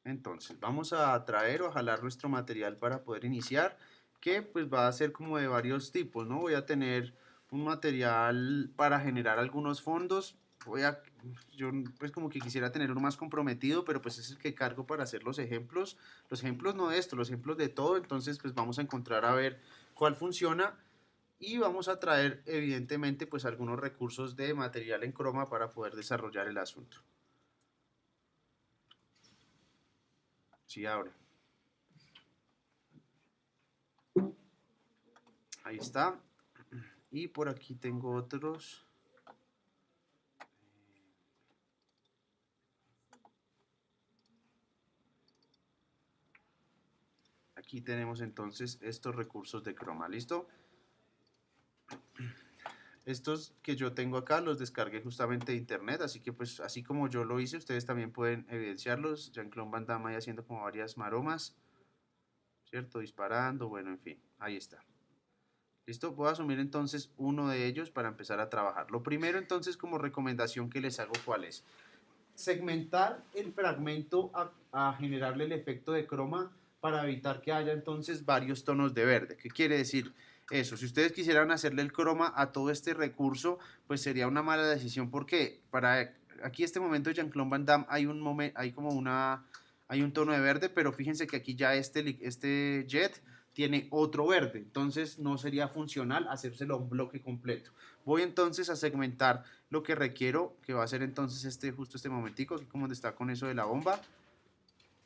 Entonces, vamos a traer o a jalar nuestro material para poder iniciar, que pues va a ser como de varios tipos, ¿no? Voy a tener un material para generar algunos fondos. Yo pues como que quisiera tener uno más comprometido, pero pues es el que cargo para hacer los ejemplos no de esto, los ejemplos de todo, entonces pues vamos a encontrar a ver cuál funciona y vamos a traer evidentemente pues algunos recursos de material en croma para poder desarrollar el asunto. Sí, abre. Ahí está. Y por aquí tengo otros. Aquí tenemos entonces estos recursos de croma, ¿listo? Estos que yo tengo acá los descargué justamente de internet, así que pues así como yo lo hice, ustedes también pueden evidenciarlos. Jean-Claude Van Damme ahí haciendo como varias maromas, ¿cierto? Disparando, bueno, en fin, ahí está. ¿Listo? Voy a asumir entonces uno de ellos para empezar a trabajar. Lo primero entonces como recomendación que les hago, ¿cuál es? Segmentar el fragmento a generarle el efecto de croma para evitar que haya entonces varios tonos de verde. ¿Qué quiere decir eso? Si ustedes quisieran hacerle el croma a todo este recurso, pues sería una mala decisión porque para aquí este momento de Jean-Claude Van Damme hay como hay un tono de verde, pero fíjense que aquí ya este jet tiene otro verde, entonces no sería funcional hacérselo a un bloque completo. Voy entonces a segmentar lo que requiero, que va a ser entonces justo este momentico, aquí como donde está con eso de la bomba.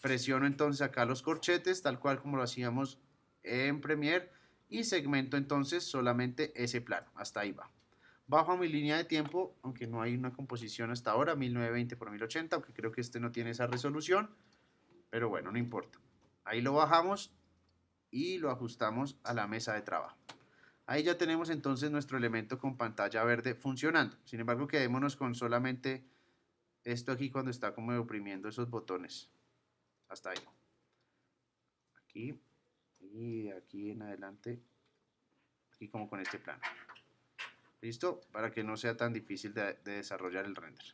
Presiono entonces acá los corchetes, tal cual como lo hacíamos en Premiere, y segmento entonces solamente ese plano, hasta ahí va. Bajo a mi línea de tiempo, aunque no hay una composición hasta ahora, 1920 por 1080, aunque creo que este no tiene esa resolución, pero bueno, no importa. Ahí lo bajamos y lo ajustamos a la mesa de trabajo. Ahí ya tenemos entonces nuestro elemento con pantalla verde funcionando. Sin embargo, quedémonos con solamente esto aquí cuando está como oprimiendo esos botones. Hasta ahí. Aquí y de aquí en adelante, aquí como con este plano. ¿Listo? Para que no sea tan difícil de desarrollar el render.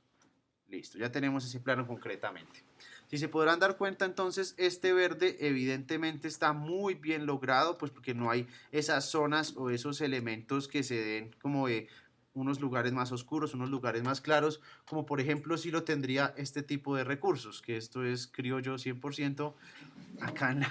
Listo, ya tenemos ese plano concretamente. Si se podrán dar cuenta, entonces este verde evidentemente está muy bien logrado, pues porque no hay esas zonas o esos elementos que se den como de unos lugares más oscuros, unos lugares más claros, como por ejemplo si lo tendría este tipo de recursos, que esto es criollo 100%, acá en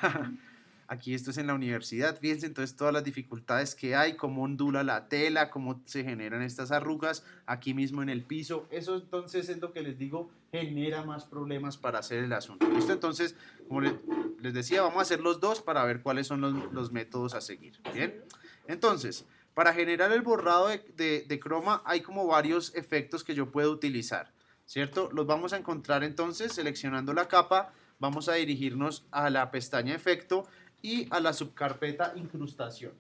aquí esto es en la universidad, fíjense entonces todas las dificultades que hay, cómo ondula la tela, cómo se generan estas arrugas aquí mismo en el piso, eso entonces es lo que les digo, genera más problemas para hacer el asunto. ¿Listo? Entonces, como les decía, vamos a hacer los dos para ver cuáles son los métodos a seguir. Bien, entonces, para generar el borrado de croma hay como varios efectos que yo puedo utilizar, ¿cierto? Los vamos a encontrar entonces seleccionando la capa, vamos a dirigirnos a la pestaña efecto y a la subcarpeta incrustación.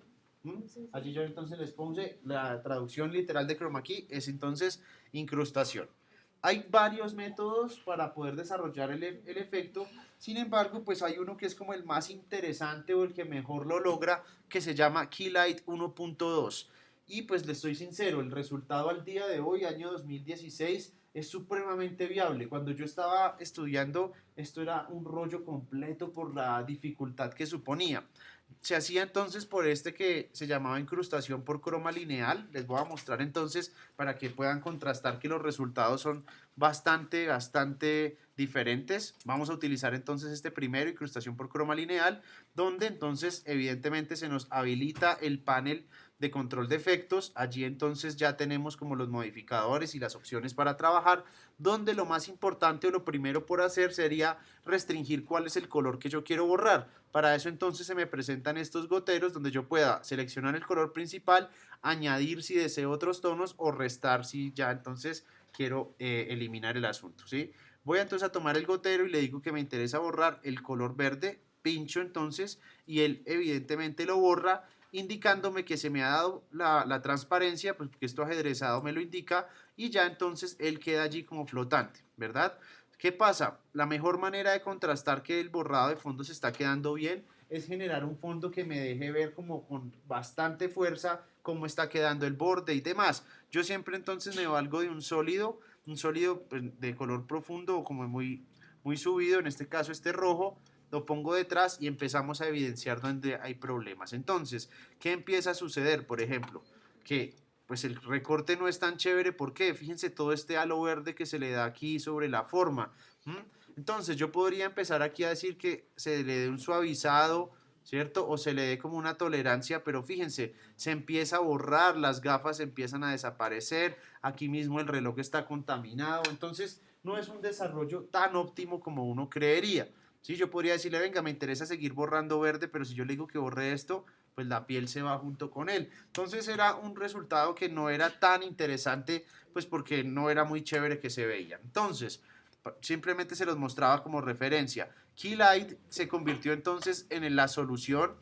Allí yo entonces les puse la traducción literal de chroma key, es entonces incrustación. Hay varios métodos para poder desarrollar el efecto, sin embargo, pues hay uno que es como el más interesante o el que mejor lo logra, que se llama Keylight 1.2. Y pues les soy sincero, el resultado al día de hoy, año 2016, es supremamente viable. Cuando yo estaba estudiando, esto era un rollo completo por la dificultad que suponía. Se hacía entonces por este que se llamaba incrustación por croma lineal. Les voy a mostrar entonces para que puedan contrastar que los resultados son bastante diferentes. Vamos a utilizar entonces este primero, incrustación por croma lineal, donde entonces evidentemente se nos habilita el panel de control de efectos. Allí entonces ya tenemos como los modificadores y las opciones para trabajar, donde lo más importante o lo primero por hacer sería restringir cuál es el color que yo quiero borrar. Para eso entonces se me presentan estos goteros donde yo pueda seleccionar el color principal, añadir si deseo otros tonos o restar si ya entonces quiero eliminar el asunto, ¿sí? Voy entonces a tomar el gotero y le digo que me interesa borrar el color verde, pincho entonces y él evidentemente lo borra indicándome que se me ha dado la transparencia, pues porque esto ajedrezado me lo indica y ya entonces él queda allí como flotante, ¿verdad? ¿Qué pasa? La mejor manera de contrastar que el borrado de fondo se está quedando bien es generar un fondo que me deje ver como con bastante fuerza cómo está quedando el borde y demás. Yo siempre entonces me valgo de un sólido pues, de color profundo o como muy subido, en este caso este rojo, lo pongo detrás y empezamos a evidenciar donde hay problemas. Entonces, ¿qué empieza a suceder? Por ejemplo, que pues el recorte no es tan chévere, ¿por qué? Fíjense todo este halo verde que se le da aquí sobre la forma. Entonces yo podría empezar aquí a decir que se le dé un suavizado, ¿cierto? O se le dé como una tolerancia, pero fíjense, se empieza a borrar, las gafas empiezan a desaparecer, aquí mismo el reloj está contaminado, entonces no es un desarrollo tan óptimo como uno creería. Sí, yo podría decirle, venga, me interesa seguir borrando verde, pero si yo le digo que borre esto, pues la piel se va junto con él. Entonces era un resultado que no era tan interesante, pues porque no era muy chévere que se veía. Entonces, simplemente se los mostraba como referencia. Keylight se convirtió entonces en la solución.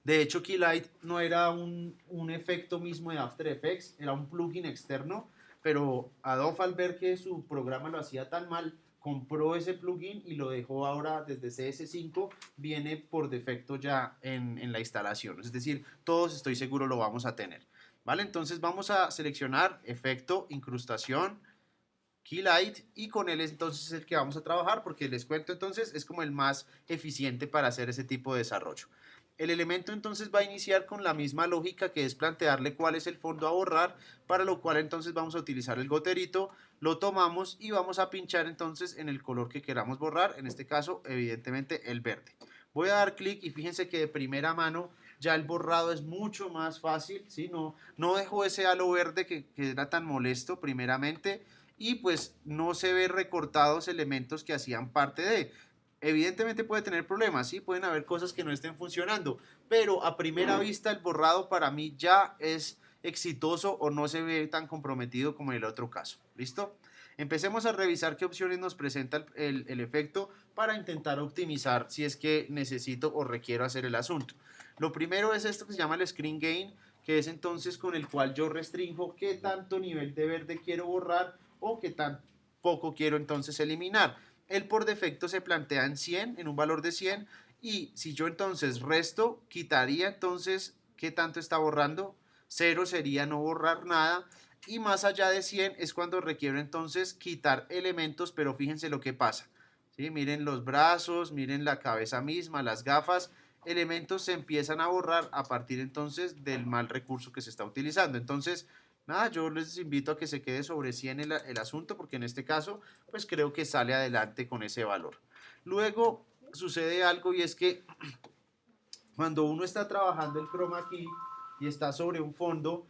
De hecho, Keylight no era un efecto mismo de After Effects, era un plugin externo, pero Adobe al ver que su programa lo hacía tan mal, compró ese plugin y lo dejó ahora desde CS5, viene por defecto ya en la instalación. Es decir, todos estoy seguro lo vamos a tener. ¿Vale? Entonces vamos a seleccionar efecto, incrustación, Keylight y con él entonces es el que vamos a trabajar porque les cuento entonces es como el más eficiente para hacer ese tipo de desarrollo. El elemento entonces va a iniciar con la misma lógica que es plantearle cuál es el fondo a borrar, para lo cual entonces vamos a utilizar el goterito, lo tomamos y vamos a pinchar entonces en el color que queramos borrar, en este caso evidentemente el verde. Voy a dar clic y fíjense que de primera mano ya el borrado es mucho más fácil, ¿sí? No dejo ese halo verde que era tan molesto primeramente y pues no se ve recortados elementos que hacían parte de. Evidentemente puede tener problemas, ¿sí? Pueden haber cosas que no estén funcionando, pero a primera vista el borrado para mí ya es exitoso o no se ve tan comprometido como en el otro caso. ¿Listo? Empecemos a revisar qué opciones nos presenta el efecto para intentar optimizar si es que necesito o requiero hacer el asunto. Lo primero es esto que se llama el Screen Gain, que es entonces con el cual yo restringo qué tanto nivel de verde quiero borrar o qué tan poco quiero entonces eliminar. Él por defecto se plantea en 100, en un valor de 100, y si yo entonces resto, quitaría entonces qué tanto está borrando. 0 sería no borrar nada, y más allá de 100 es cuando requiero entonces quitar elementos, pero fíjense lo que pasa. ¿Sí? Miren los brazos, miren la cabeza misma, las gafas, elementos se empiezan a borrar a partir entonces del mal recurso que se está utilizando. Entonces, nada, yo les invito a que se quede sobre 100 el asunto, porque en este caso, pues creo que sale adelante con ese valor. Luego sucede algo y es que cuando uno está trabajando el chroma key y está sobre un fondo,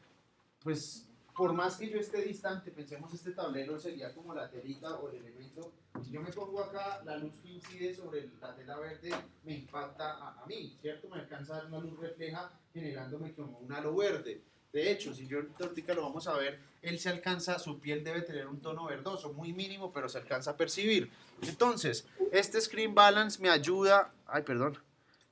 pues por más que yo esté distante, pensemos este tablero sería como la telita o el elemento, si yo me pongo acá, la luz que incide sobre la tela verde me impacta a mí, ¿cierto? Me alcanza a dar una luz refleja generándome como un halo verde. De hecho, si yo ahorita lo vamos a ver, él se alcanza, su piel debe tener un tono verdoso, muy mínimo, pero se alcanza a percibir. Entonces, este Screen Balance me ayuda, ay, perdón,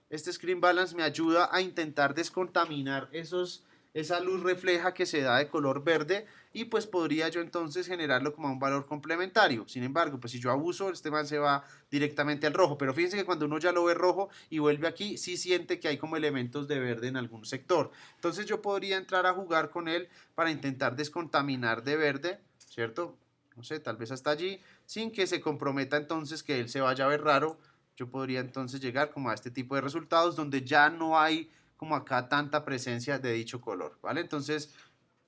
este Screen Balance me ayuda a intentar descontaminar esa luz refleja que se da de color verde y pues podría yo entonces generarlo como un valor complementario. Sin embargo, pues si yo abuso, este man se va directamente al rojo. Pero fíjense que cuando uno ya lo ve rojo y vuelve aquí, sí siente que hay como elementos de verde en algún sector. Entonces yo podría entrar a jugar con él para intentar descontaminar de verde, ¿cierto? No sé, tal vez hasta allí, sin que se comprometa entonces que él se vaya a ver raro. Yo podría entonces llegar como a este tipo de resultados donde ya no hay como acá tanta presencia de dicho color, ¿vale? Entonces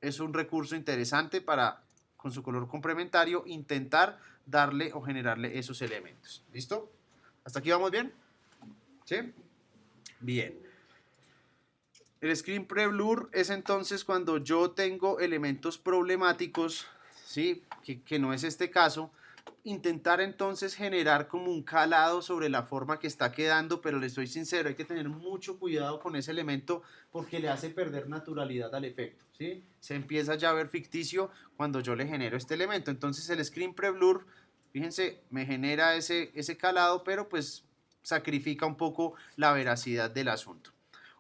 es un recurso interesante para, con su color complementario, intentar darle o generarle esos elementos. ¿Listo? ¿Hasta aquí vamos bien? ¿Sí? Bien. El Screen Pre-Blur es entonces cuando yo tengo elementos problemáticos, ¿sí? Que no es este caso, intentar entonces generar como un calado sobre la forma que está quedando, pero les soy sincero, hay que tener mucho cuidado con ese elemento porque le hace perder naturalidad al efecto, ¿sí? Se empieza ya a ver ficticio cuando yo le genero este elemento. Entonces el Screen Pre-Blur, fíjense, me genera ese calado, pero pues sacrifica un poco la veracidad del asunto.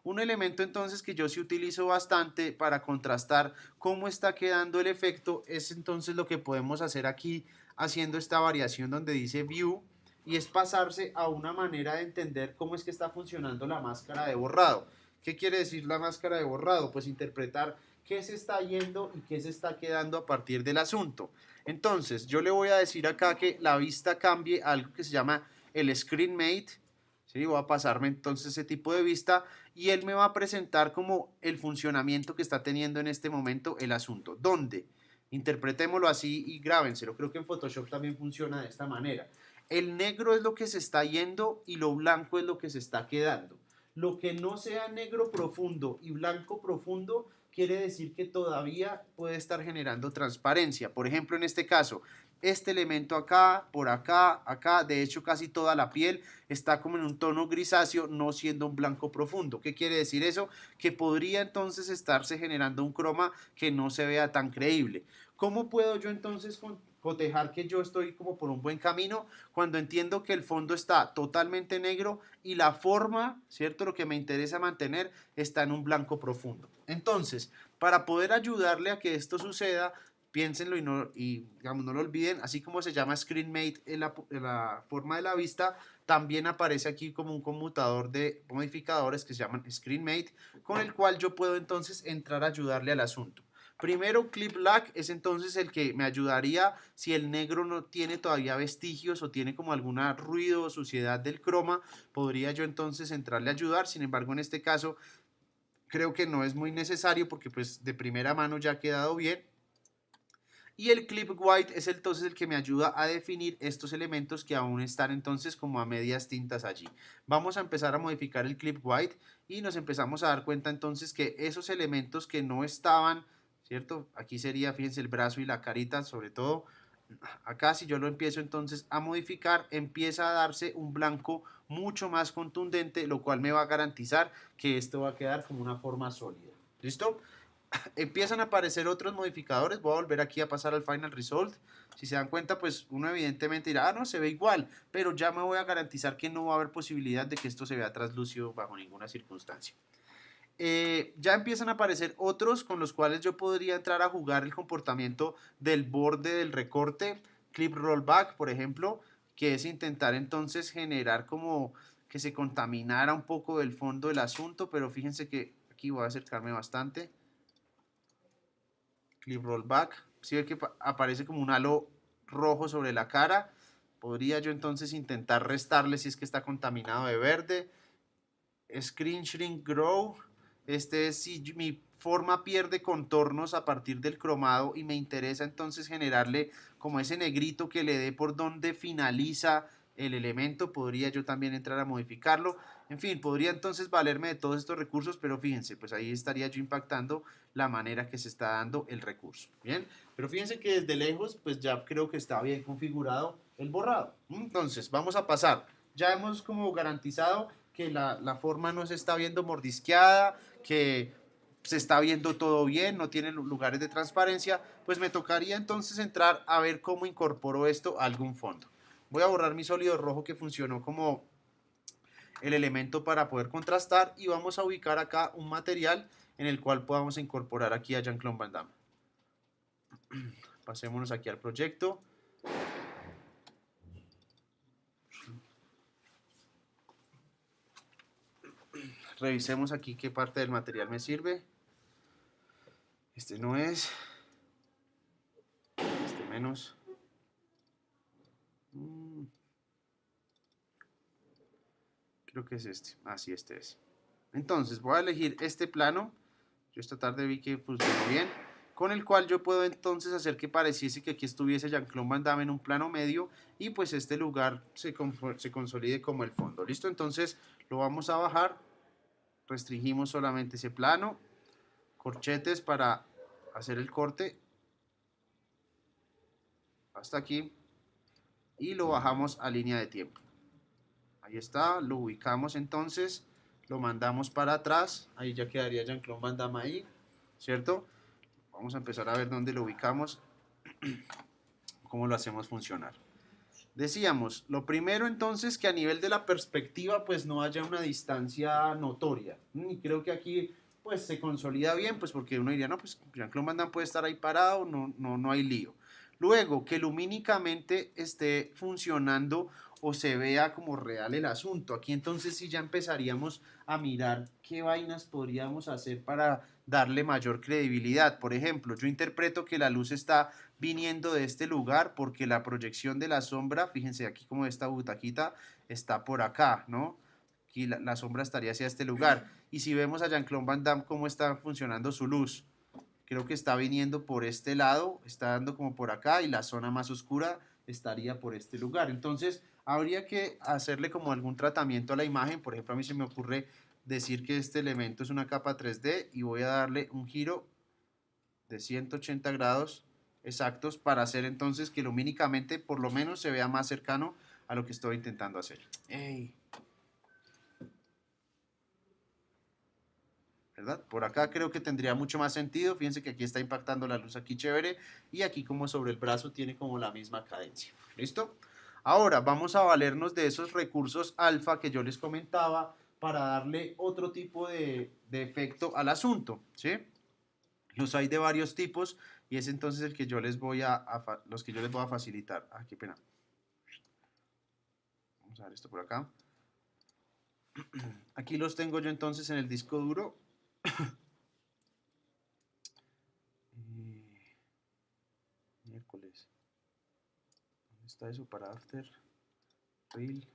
Un elemento entonces que yo sí utilizo bastante para contrastar cómo está quedando el efecto es entonces lo que podemos hacer aquí haciendo esta variación donde dice View y es pasarse a una manera de entender cómo es que está funcionando la máscara de borrado. ¿Qué quiere decir la máscara de borrado? Pues interpretar qué se está yendo y qué se está quedando a partir del asunto. Entonces, yo le voy a decir acá que la vista cambie a algo que se llama el Screen Mate. ¿Sí? Voy a pasarme entonces ese tipo de vista y él me va a presentar como el funcionamiento que está teniendo en este momento el asunto. ¿Dónde? Interpretémoslo así y grábenselo. Creo que en Photoshop también funciona de esta manera. El negro es lo que se está yendo y lo blanco es lo que se está quedando. Lo que no sea negro profundo y blanco profundo quiere decir que todavía puede estar generando transparencia. Por ejemplo, en este caso, este elemento acá, por acá, acá, de hecho casi toda la piel está como en un tono grisáceo, no siendo un blanco profundo. ¿Qué quiere decir eso? Que podría entonces estarse generando un croma que no se vea tan creíble. ¿Cómo puedo yo entonces cotejar que yo estoy como por un buen camino cuando entiendo que el fondo está totalmente negro y la forma, ¿cierto? Lo que me interesa mantener está en un blanco profundo. Entonces, para poder ayudarle a que esto suceda, piénsenlo y digamos, no lo olviden, así como se llama ScreenMate en la forma de la vista, también aparece aquí como un conmutador de modificadores que se llaman ScreenMate, con el cual yo puedo entonces entrar a ayudarle al asunto. Primero, Clip Black es entonces el que me ayudaría si el negro no tiene todavía vestigios o tiene como alguna ruido o suciedad del croma, podría yo entonces entrarle a ayudar. Sin embargo, en este caso creo que no es muy necesario porque pues de primera mano ya ha quedado bien. Y el Clip White es entonces el que me ayuda a definir estos elementos que aún están entonces como a medias tintas allí. Vamos a empezar a modificar el Clip White y nos empezamos a dar cuenta entonces que esos elementos que no estaban, ¿cierto? Aquí sería, fíjense, el brazo y la carita sobre todo. Acá si yo lo empiezo entonces a modificar, empieza a darse un blanco mucho más contundente, lo cual me va a garantizar que esto va a quedar como una forma sólida. ¿Listo? Empiezan a aparecer otros modificadores. Voy a volver aquí a pasar al Final Result. Si se dan cuenta, pues uno evidentemente dirá, ah, no, se ve igual, pero ya me voy a garantizar que no va a haber posibilidad de que esto se vea translúcido bajo ninguna circunstancia. Ya empiezan a aparecer otros con los cuales yo podría entrar a jugar el comportamiento del borde del recorte, clip rollback, por ejemplo, que es intentar entonces generar como que se contaminara un poco el fondo del asunto, pero fíjense que aquí voy a acercarme bastante. Clip rollback, si ve que aparece como un halo rojo sobre la cara, podría yo entonces intentar restarle si es que está contaminado de verde. Screen Shrink Grow, este es si mi forma pierde contornos a partir del cromado y me interesa entonces generarle como ese negrito que le dé por donde finaliza el elemento, podría yo también entrar a modificarlo. En fin, podría entonces valerme de todos estos recursos, pero fíjense, pues ahí estaría yo impactando la manera que se está dando el recurso. Bien, pero fíjense que desde lejos, pues ya creo que está bien configurado el borrado. Entonces, vamos a pasar. Ya hemos como garantizado que la forma no se está viendo mordisqueada, que se está viendo todo bien, no tiene lugares de transparencia, pues me tocaría entonces entrar a ver cómo incorporo esto a algún fondo. Voy a borrar mi sólido rojo que funcionó como el elemento para poder contrastar y vamos a ubicar acá un material en el cual podamos incorporar aquí a Jean-Claude Van Damme. Pasémonos aquí al proyecto. Revisemos aquí qué parte del material me sirve. Este no es. Este menos. Creo que es este. Ah, sí, este es. Entonces voy a elegir este plano. Yo esta tarde vi que funcionó bien. Con el cual yo puedo entonces hacer que pareciese que aquí estuviese Jean-Claude Van Damme en un plano medio. Y pues este lugar se consolide como el fondo. ¿Listo? Entonces lo vamos a bajar. Restringimos solamente ese plano. Corchetes para hacer el corte. Hasta aquí. Y lo bajamos a línea de tiempo. Ahí está, lo ubicamos entonces, lo mandamos para atrás, ahí ya quedaría Jean-Claude Van Damme ahí, ¿cierto? Vamos a empezar a ver dónde lo ubicamos, cómo lo hacemos funcionar. Decíamos, lo primero entonces que a nivel de la perspectiva pues no haya una distancia notoria, y creo que aquí pues se consolida bien, pues porque uno diría, no, pues Jean-Claude Van Damme puede estar ahí parado, no hay lío. Luego, que lumínicamente esté funcionando o se vea como real el asunto. Aquí entonces sí ya empezaríamos a mirar qué vainas podríamos hacer para darle mayor credibilidad. Por ejemplo, yo interpreto que la luz está viniendo de este lugar porque la proyección de la sombra, fíjense aquí como esta butaquita está por acá, ¿no? Aquí la sombra estaría hacia este lugar. Y si vemos a Jean-Claude Van Damme cómo está funcionando su luz, creo que está viniendo por este lado, está dando como por acá y la zona más oscura estaría por este lugar. Entonces, habría que hacerle como algún tratamiento a la imagen. Por ejemplo, a mí se me ocurre decir que este elemento es una capa 3D y voy a darle un giro de 180 grados exactos para hacer entonces que lumínicamente por lo menos se vea más cercano a lo que estoy intentando hacer. ¡Ey! ¿Verdad? Por acá creo que tendría mucho más sentido. Fíjense que aquí está impactando la luz aquí chévere y aquí como sobre el brazo tiene como la misma cadencia. ¿Listo? Ahora vamos a valernos de esos recursos alfa que yo les comentaba para darle otro tipo de efecto al asunto, ¿sí? Los hay de varios tipos y es entonces el que yo les voy los que yo les voy a facilitar. Ah, qué pena. Vamos a ver esto por acá. Aquí los tengo yo entonces en el disco duro. Miércoles. ¿Dónde está eso para After? Reel.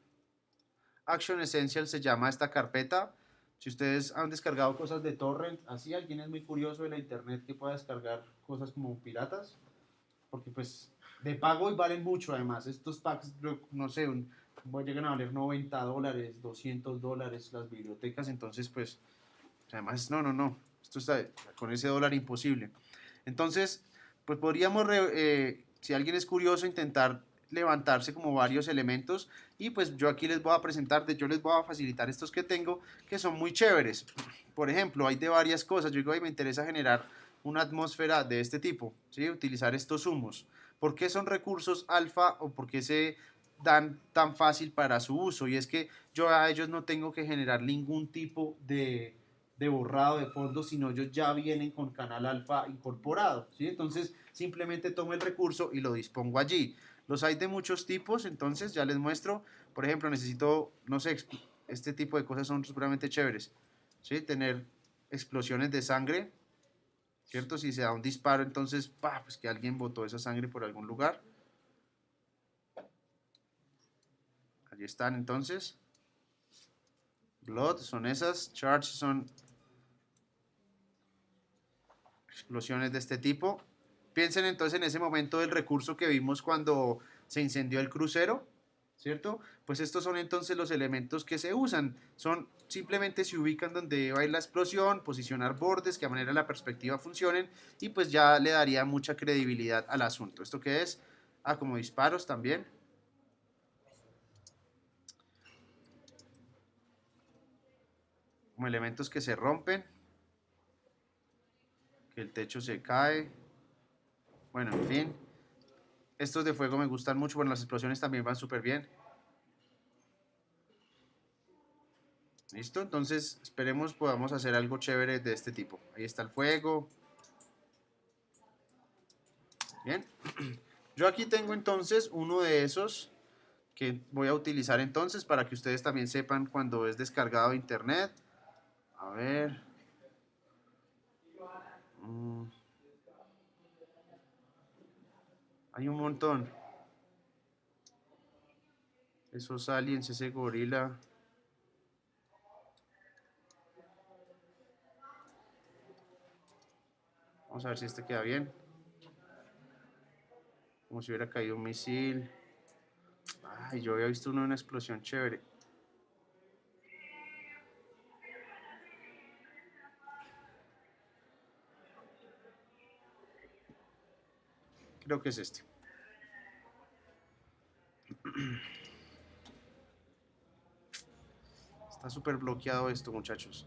Action Essential se llama esta carpeta. Si ustedes han descargado cosas de torrent, así alguien es muy curioso de la internet que pueda descargar cosas como piratas, porque pues de pago y valen mucho además. Estos packs, no sé, llegan a valer $90, $200 las bibliotecas, entonces pues además no, esto está con ese dólar imposible. Entonces, pues podríamos, si alguien es curioso, intentar levantarse como varios elementos y pues yo aquí les voy a presentar, yo les voy a facilitar estos que tengo que son muy chéveres. Por ejemplo, hay de varias cosas, yo digo, me interesa generar una atmósfera de este tipo, ¿sí? Utilizar estos humos. ¿Por qué son recursos alfa o por qué se dan tan fácil para su uso? Y es que yo a ellos no tengo que generar ningún tipo de borrado de fondo, sino ellos ya vienen con canal alfa incorporado, ¿sí? Entonces simplemente tomo el recurso y lo dispongo allí. Los hay de muchos tipos, entonces ya les muestro. Por ejemplo, necesito, no sé, este tipo de cosas son seguramente chéveres, ¿sí? Tener explosiones de sangre, ¿cierto? Si se da un disparo, entonces, pues que alguien botó esa sangre por algún lugar. Allí están entonces. Blood son esas, charge son explosiones de este tipo. Piensen entonces en ese momento del recurso que vimos cuando se incendió el crucero, ¿cierto? Pues estos son entonces los elementos que se usan. Son simplemente se ubican donde va a ir la explosión, posicionar bordes que a manera de la perspectiva funcionen y pues ya le daría mucha credibilidad al asunto. ¿Esto qué es? Ah, como disparos también. Como elementos que se rompen, que el techo se cae. Bueno, en fin. Estos de fuego me gustan mucho. Bueno, las explosiones también van súper bien. ¿Listo? Entonces, esperemos podamos hacer algo chévere de este tipo. Ahí está el fuego. Bien. Yo aquí tengo entonces uno de esos que voy a utilizar entonces para que ustedes también sepan cuando es descargado de internet. A ver. Mm, hay un montón. Esos aliens, ese gorila. Vamos a ver si este queda bien. Como si hubiera caído un misil. Ay, yo había visto una explosión chévere. Creo que es este. Está súper bloqueado esto, muchachos.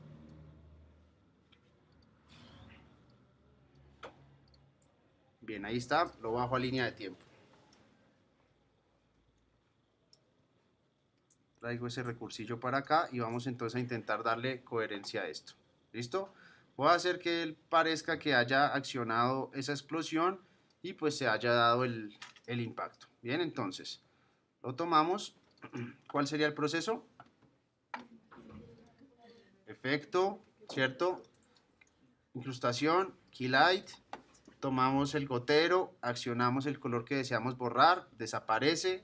Bien, ahí está. Lo bajo a línea de tiempo. Traigo ese recursillo para acá y vamos entonces a intentar darle coherencia a esto. ¿Listo? Voy a hacer que él parezca que haya accionado esa explosión y pues se haya dado el impacto. Bien, entonces lo tomamos. ¿Cuál sería el proceso? Efecto, ¿cierto? incrustación, Key Light, tomamos el gotero, accionamos el color que deseamos borrar, desaparece,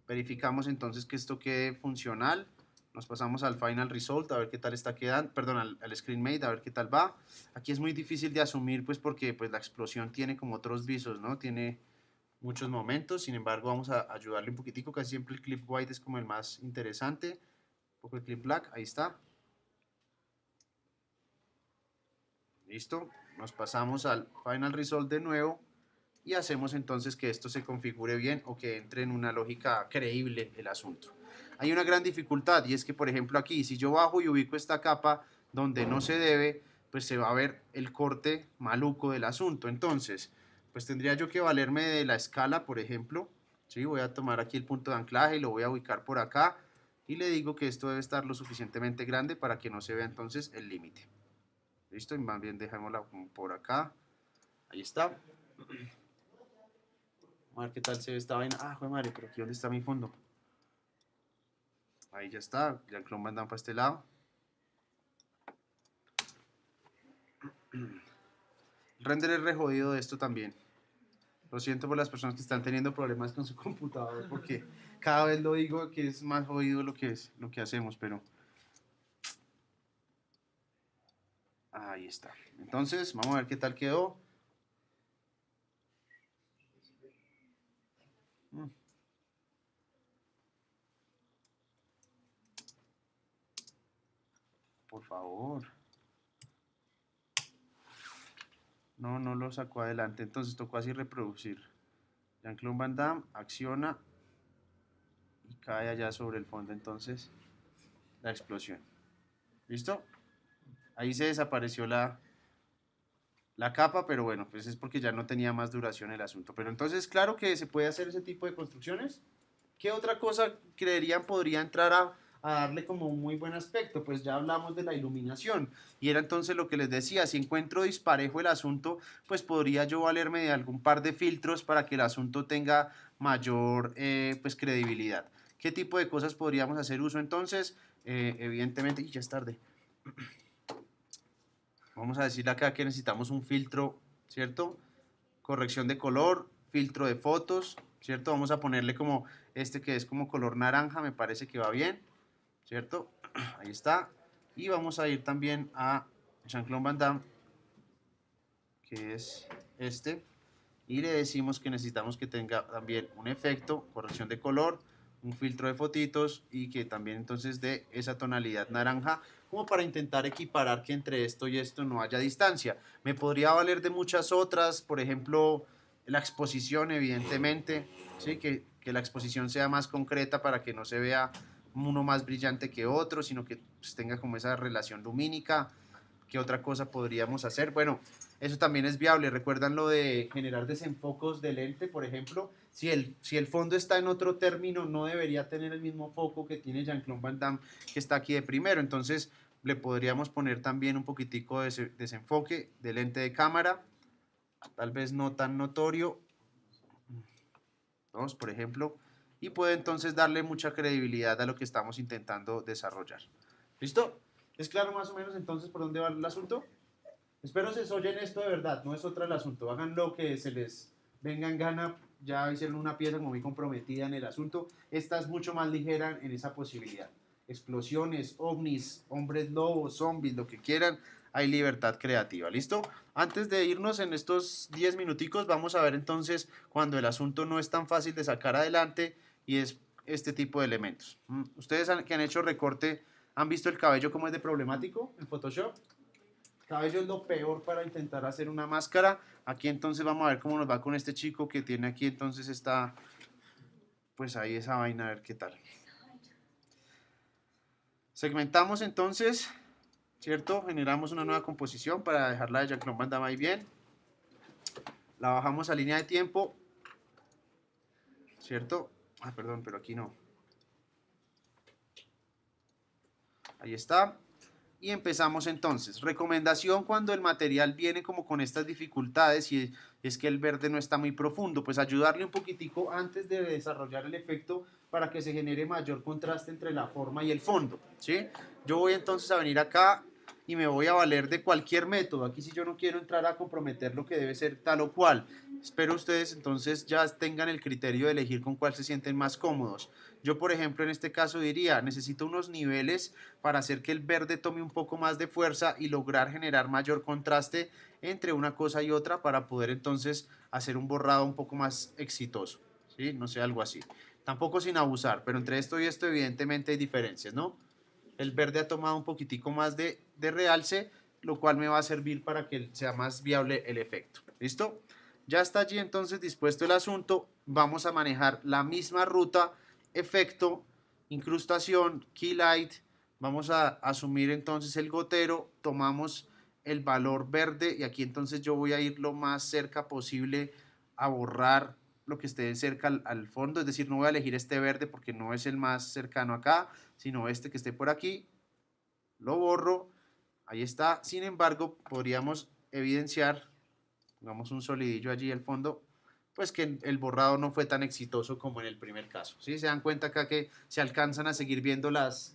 verificamos entonces que esto quede funcional, nos pasamos al Final Result a ver qué tal está quedando, perdón, al Screen Made a ver qué tal va. Aquí es muy difícil de asumir pues porque pues la explosión tiene como otros visos, ¿no? Tiene muchos momentos, sin embargo vamos a ayudarle un poquitico, casi siempre el clip white es como el más interesante, un poco el clip black, ahí está. Listo, nos pasamos al Final Result de nuevo y hacemos entonces que esto se configure bien o que entre en una lógica creíble el asunto. Hay una gran dificultad y es que, por ejemplo, aquí, si yo bajo y ubico esta capa donde no se debe, pues se va a ver el corte maluco del asunto. Entonces, pues tendría yo que valerme de la escala, por ejemplo. ¿Sí? Voy a tomar aquí el punto de anclaje y lo voy a ubicar por acá y le digo que esto debe estar lo suficientemente grande para que no se vea entonces el límite. ¿Listo? Y más bien dejémosla por acá. Ahí está. A ver qué tal se ve esta vaina. Ah, joder madre, pero aquí dónde está mi fondo. Ahí ya está. Ya el clon Van Damme para este lado. El render es re jodido de esto también. Lo siento por las personas que están teniendo problemas con su computador porque cada vez lo digo que es más jodido lo que es lo que hacemos, pero ahí está. Entonces, vamos a ver qué tal quedó. Por favor. No, no lo sacó adelante. Entonces tocó así reproducir. Jean-Claude Van Damme acciona y cae allá sobre el fondo. Entonces, la explosión. ¿Listo? Ahí se desapareció la capa, pero bueno, pues es porque ya no tenía más duración el asunto. Pero entonces, claro que se puede hacer ese tipo de construcciones. ¿Qué otra cosa creerían podría entrar a darle como un muy buen aspecto? Pues ya hablamos de la iluminación y era entonces lo que les decía, si encuentro disparejo el asunto, pues podría yo valerme de algún par de filtros para que el asunto tenga mayor pues credibilidad. ¿Qué tipo de cosas podríamos hacer uso entonces? Evidentemente, y ya es tarde. Vamos a decirle acá que necesitamos un filtro, ¿cierto? Corrección de color, filtro de fotos, ¿cierto? Vamos a ponerle como este que es como color naranja, me parece que va bien, ¿cierto? Ahí está. Y vamos a ir también a Jean-Claude Van Damme, que es este, y le decimos que necesitamos que tenga también un efecto, corrección de color, un filtro de fotitos y que también entonces dé esa tonalidad naranja como para intentar equiparar que entre esto y esto no haya distancia. Me podría valer de muchas otras, por ejemplo, la exposición evidentemente, ¿sí? Que la exposición sea más concreta para que no se vea uno más brillante que otro, sino que pues, tenga como esa relación lumínica. ¿Qué otra cosa podríamos hacer? Bueno, eso también es viable. ¿Recuerdan lo de generar desenfocos de lente, por ejemplo? Si el fondo está en otro término, no debería tener el mismo foco que tiene Jean-Claude Van Damme, que está aquí de primero. Entonces, le podríamos poner también un poquitico de desenfoque de lente de cámara, tal vez no tan notorio, ¿no? Por ejemplo, y puede entonces darle mucha credibilidad a lo que estamos intentando desarrollar. ¿Listo? ¿Es claro más o menos entonces por dónde va el asunto? Espero se oyen esto de verdad, no es otra el asunto. Hagan lo que se les venga en gana. Ya hicieron una pieza como muy comprometida en el asunto. Esta es mucho más ligera en esa posibilidad. Explosiones, ovnis, hombres lobos, zombies, lo que quieran. Hay libertad creativa, ¿listo? Antes de irnos en estos 10 minuticos, vamos a ver entonces cuando el asunto no es tan fácil de sacar adelante y es este tipo de elementos. Ustedes que han hecho recorte, ¿han visto el cabello cómo es de problemático en Photoshop? Cabello es lo peor para intentar hacer una máscara. Aquí entonces vamos a ver cómo nos va con este chico que tiene aquí entonces esta, pues ahí esa vaina, a ver qué tal. Segmentamos entonces, ¿cierto? Generamos una nueva composición para dejarla de Jean-Claude Van Damme ahí bien. La bajamos a línea de tiempo, ¿cierto? Ah, perdón, pero aquí no. Ahí está. Y empezamos entonces. Recomendación cuando el material viene como con estas dificultades y es que el verde no está muy profundo, pues ayudarle un poquitico antes de desarrollar el efecto para que se genere mayor contraste entre la forma y el fondo, ¿sí? Yo voy entonces a venir acá y me voy a valer de cualquier método. Aquí si yo no quiero entrar a comprometer lo que debe ser tal o cual. Espero ustedes entonces ya tengan el criterio de elegir con cuál se sienten más cómodos. Yo, por ejemplo, en este caso diría, necesito unos niveles para hacer que el verde tome un poco más de fuerza y lograr generar mayor contraste entre una cosa y otra para poder entonces hacer un borrado un poco más exitoso. ¿Sí? No sé, algo así. Tampoco sin abusar, pero entre esto y esto evidentemente hay diferencias, ¿no? El verde ha tomado un poquitico más de realce, lo cual me va a servir para que sea más viable el efecto. ¿Listo? Ya está allí entonces dispuesto el asunto. Vamos a manejar la misma ruta, efecto, incrustación, key light. Vamos a asumir entonces el gotero, tomamos el valor verde y aquí entonces yo voy a ir lo más cerca posible a borrar lo que esté cerca al fondo, es decir, no voy a elegir este verde porque no es el más cercano acá, sino este que esté por aquí, lo borro, ahí está. Sin embargo, podríamos evidenciar, pongamos un solidillo allí al fondo, pues que el borrado no fue tan exitoso como en el primer caso. ¿Sí? Se dan cuenta acá que se alcanzan a seguir viendo las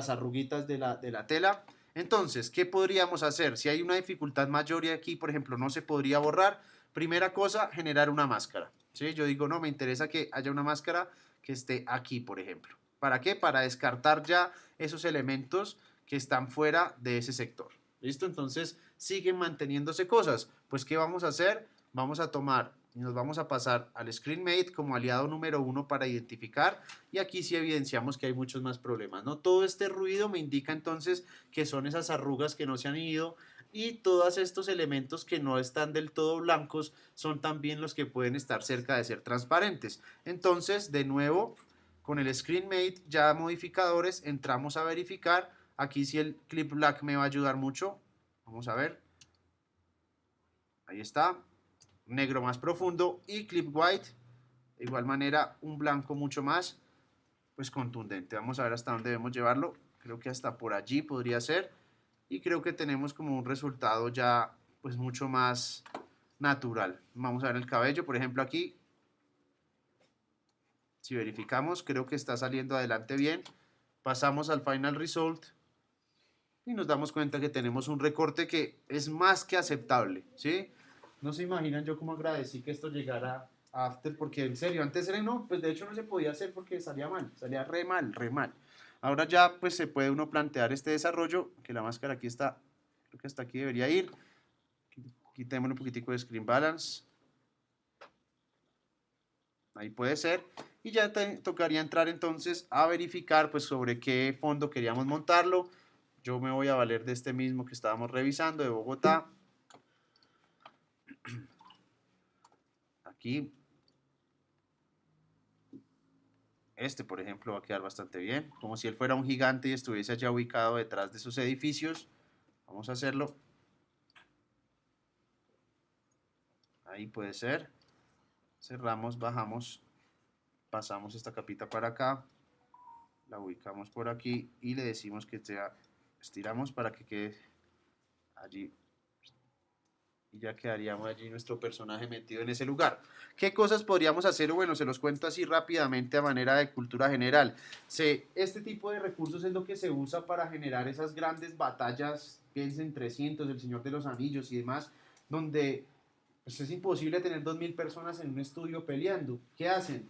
arruguitas de la tela. Entonces, ¿qué podríamos hacer? Si hay una dificultad mayor y aquí, por ejemplo, no se podría borrar, primera cosa, generar una máscara. ¿Sí? Yo digo, no, me interesa que haya una máscara que esté aquí, por ejemplo. ¿Para qué? Para descartar ya esos elementos que están fuera de ese sector. ¿Listo? Entonces, siguen manteniéndose cosas. Pues, ¿qué vamos a hacer? Vamos a tomar y nos vamos a pasar al ScreenMate como aliado número 1 para identificar, y aquí sí evidenciamos que hay muchos más problemas, ¿no? Todo este ruido me indica entonces que son esas arrugas que no se han ido, y todos estos elementos que no están del todo blancos son también los que pueden estar cerca de ser transparentes. Entonces, de nuevo, con el ScreenMate ya modificadores, entramos a verificar. Aquí sí el Clip Black me va a ayudar mucho. Vamos a ver. Ahí está. Negro más profundo, y Clip White, de igual manera un blanco mucho más pues contundente. Vamos a ver hasta dónde debemos llevarlo. Creo que hasta por allí podría ser, y creo que tenemos como un resultado ya pues mucho más natural. Vamos a ver el cabello, por ejemplo, aquí si verificamos, creo que está saliendo adelante bien. Pasamos al Final Result y nos damos cuenta que tenemos un recorte que es más que aceptable, ¿sí? No se imaginan yo cómo agradecí que esto llegara a After, porque en serio, antes era no, pues de hecho no se podía hacer porque salía mal, salía re mal, re mal. Ahora ya pues se puede uno plantear este desarrollo, que la máscara aquí está, creo que hasta aquí debería ir. Quitémosle un poquitico de Screen Balance. Ahí puede ser. Y ya tocaría entrar entonces a verificar pues sobre qué fondo queríamos montarlo. Yo me voy a valer de este mismo que estábamos revisando, de Bogotá. Aquí. Este, por ejemplo, va a quedar bastante bien. Como si él fuera un gigante y estuviese allá ubicado detrás de esos edificios. Vamos a hacerlo. Ahí puede ser. Cerramos, bajamos, pasamos esta capita para acá. La ubicamos por aquí y le decimos que sea, estiramos para que quede allí, y ya quedaríamos allí nuestro personaje metido en ese lugar. ¿Qué cosas podríamos hacer? Bueno, se los cuento así rápidamente a manera de cultura general. Este tipo de recursos es lo que se usa para generar esas grandes batallas, piensen 300, El Señor de los Anillos y demás, donde pues, es imposible tener 2000 personas en un estudio peleando. ¿Qué hacen?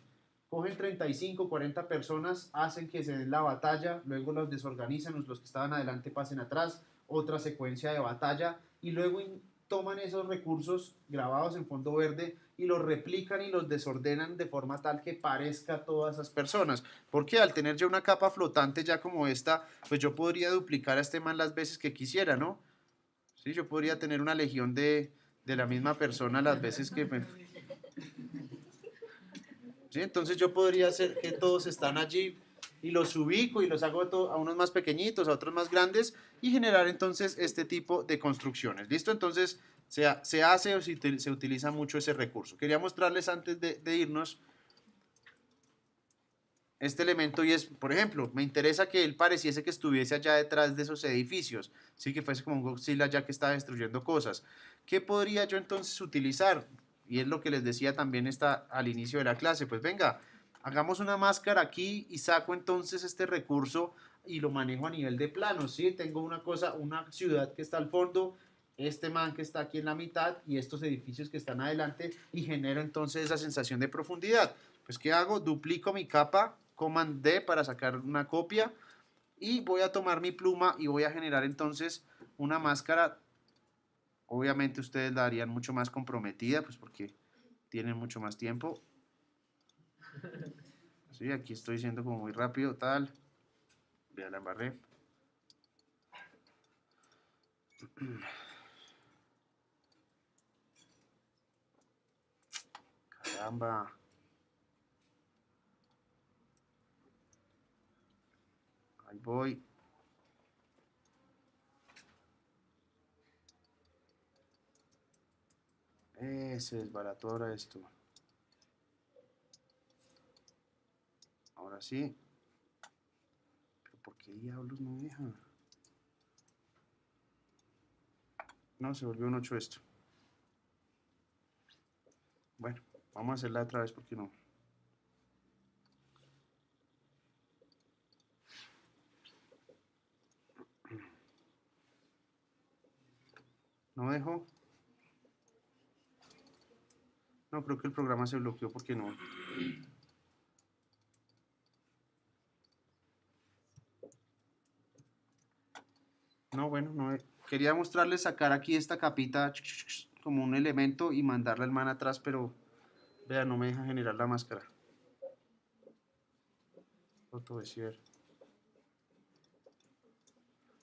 Cogen 35, 40 personas, hacen que se den la batalla, luego los desorganizan, los que estaban adelante pasen atrás, otra secuencia de batalla, y luego toman esos recursos grabados en fondo verde y los replican y los desordenan de forma tal que parezca a todas esas personas. Porque al tener ya una capa flotante ya como esta, pues yo podría duplicar a este man las veces que quisiera, ¿no? Sí, yo podría tener una legión de la misma persona las veces que me... ¿Sí? Entonces yo podría hacer que todos están allí y los ubico y los hago a unos más pequeñitos, a otros más grandes, y generar entonces este tipo de construcciones. ¿Listo? Entonces se hace o se utiliza mucho ese recurso. Quería mostrarles antes de irnos este elemento, y es, por ejemplo, me interesa que él pareciese que estuviese allá detrás de esos edificios, sí, que fuese como un Godzilla ya que está destruyendo cosas. ¿Qué podría yo entonces utilizar? Y es lo que les decía también al inicio de la clase, pues venga, Hagamos una máscara aquí y saco entonces este recurso y lo manejo a nivel de plano, ¿sí? Tengo una cosa, una ciudad que está al fondo, este man que está aquí en la mitad y estos edificios que están adelante y genero entonces esa sensación de profundidad. Pues, ¿qué hago? Duplico mi capa, Command D para sacar una copia y voy a tomar mi pluma y voy a generar entonces una máscara. Obviamente ustedes la harían mucho más comprometida, pues porque tienen mucho más tiempo. Sí, aquí estoy siendo como muy rápido, tal. Ya la embarré. Caramba. Ahí voy. Se desbarató ahora esto. Ahora sí. Pero ¿por qué diablos no deja? No, se volvió un 8 esto. Bueno, vamos a hacerla otra vez porque no. No dejó. No, creo que el programa se bloqueó porque no. No, bueno, no. Quería mostrarles sacar aquí esta capita como un elemento y mandarla al man atrás, pero vea, no me deja generar la máscara. Photobesier.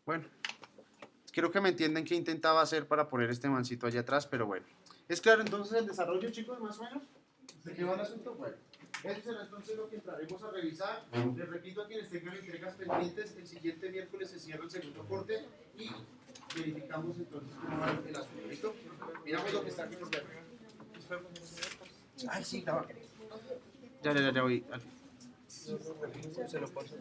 Bueno, creo que me entienden qué intentaba hacer para poner este mancito allá atrás, pero bueno. ¿Es claro entonces el desarrollo, chicos, más o menos? ¿De qué va el asunto? Bueno, eso será entonces lo que entraremos a revisar. Les repito a quienes tengan entregas pendientes, el siguiente miércoles se cierra el segundo corte y verificamos entonces cómo va el asunto. ¿Listo? Miramos lo que está aquí por ver. Ay, sí, claro. Ya voy. Se lo paso.